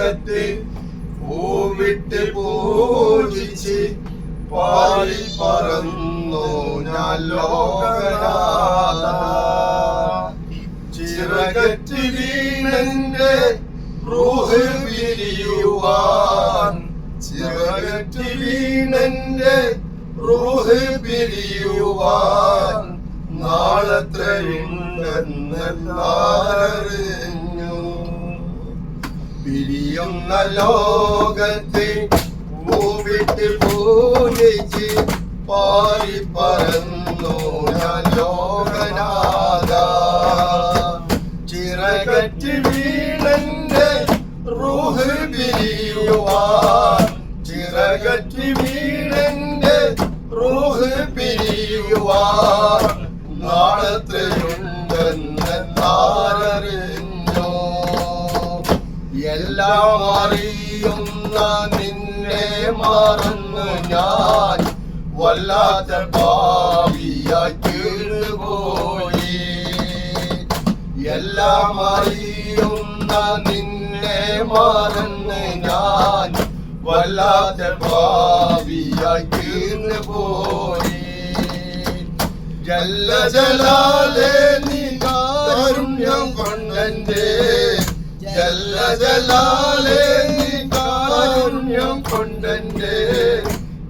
ലോകത്തെ പൂവിട്ട് പൂജിച്ച് പാടി പറന്നു ഞാൻ ലോകനാഥ. ചിറകറ്റ് വീണന്റെ റൂഹ് പിരിയുവാൻ, ചിറകറ്റ് വീണന്റെ റൂഹ് പിരിയുവാൻ നാളെത്രയുണ്ടെന്നറിഞ്ഞു. പിരിയുന്ന ലോകത്തെ പൂവിട്ട് പൂജിച്ച് പാടി പറന്നു ഞാൻ ലോകനാഥ. ചിറകറ്റ് വീണന്റെ റൂഹ് പിരിയുവാൻ, ചിറകറ്റ് വീണന്റെ റൂഹ് പിരിയുവാൻ നാളെത്രയുണ്ടെന്നറിഞ്ഞു. എല്ലാം അറിയുന്ന നിന്നെ മറന്നു ഞാൻ വല്ലാത്ത പാപിയായി തീർന്നുപോയി. എല്ലാം അറിയുന്ന നിന്നെ മറന്നു ഞാൻ വല്ലാത്ത പാപിയായി തീർന്നുപോയി. ജല്ല ജലാലേ നീ കാരുണ്യം കൊണ്ടെന്റെ, ജല്ല ജലാലേ നീ കാരുണ്യം കൊണ്ടെന്റെ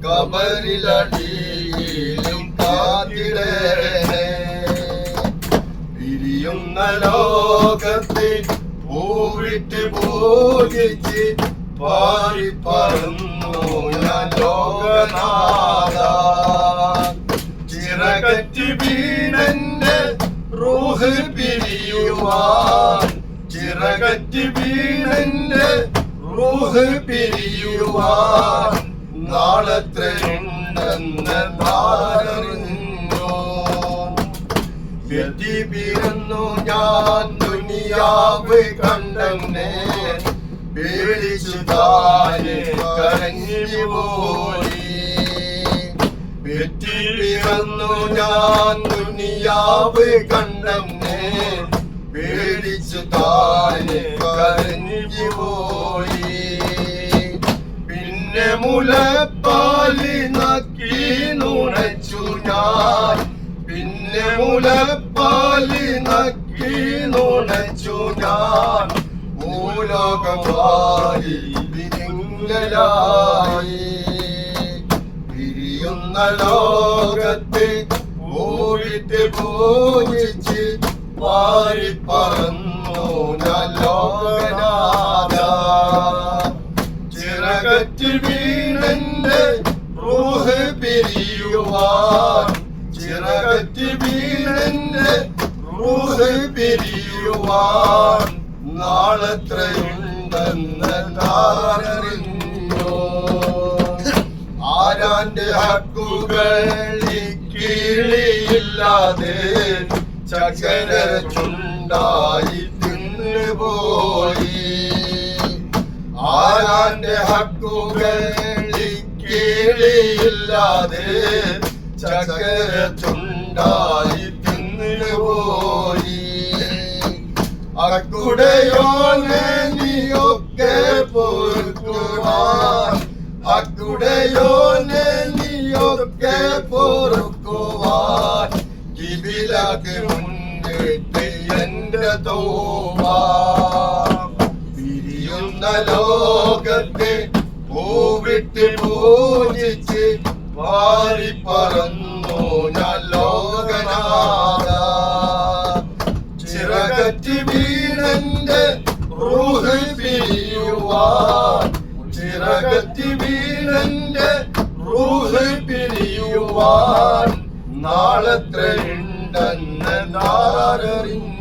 കബറിലടിയിലും കാത്തിടേണേ. പിരിയുന്ന ലോകത്തെ പൂവിട്ട് പൂജിച്ച് പാടി പറന്നു ഞാൻ ലോകനാഥ. ചിറകറ്റ് വീണന്റെ റൂഹ് പിരിയുവാൻ, ചിറകറ്റ് വീണന്റെ റൂഹ് പിരിയുവാൻ നാളെത്രയുണ്ടെന്നറിഞ്ഞു. വ്യതി പിറന്നു ഞാൻ ദുനിയാവ് കണ്ടെന്നെ പേടിച്ചു താനെ കരഞ്ഞു പോയി. വ്യതി പിറന്നു ഞാൻ ദുനിയാവ് കണ്ടെന്നെ പേടിച്ചു താനെ കരഞ്ഞു പോയി. പിന്നെ മുലപ്പാല് നക്കി നുണച്ചു ഞാൻ, പിന്നെ മുലപ്പാല് നക്കി നുണച്ചു ഞാൻ ഭൂലോകമായി വിരിങ്ങലായി. പിരിയുന്ന ലോകത്തെ പൂവിട്ട് പൂജിച്ച് പാടി പറന്നു ഞാൻ ലോകനാഥ. ചിറകറ്റ് വീണന്റെ റൂഹ് പിരിയുവാൻ, ചിറകറ്റ് വീണന്റെ റൂഹ് പിരിയുവാൻ നാളെത്രയുണ്ടെന്നറിഞ്ഞു. ആരാന്റെ ഹക്കുകൾ കീഴിയില്ലാതെ ചകര ചുണ്ടായി തിന്നുപോയി. ആരാന്റെ ഹക്കുകൾ കീഴിയില്ലാതെ ചകര ചുണ്ടായി തിന്നുപോയി. അക്കുടയോനെ നീയൊക്കെ പൊറുക്കുവാൻ, അക്കുടയോനെ നീയൊക്കെ പൊറുക്കുവാൻ കിബിലക്ക് മുന്നിട്ട് എന്റെ തോവ. പിരിയുന്ന ലോകത്തെ പൂവിട്ട് പൂജിച്ച് പാടി പറന്നു ഞാൻ ലോകനാഥ. ചിറകറ്റ് വീണന്റെ റൂഹ് പിരിയുവാൻ, ചിറകറ്റ് വീണന്റെ റൂഹ് പിരിയുവാൻ നാളെത്രയുണ്ടെന്നറിഞ്ഞു.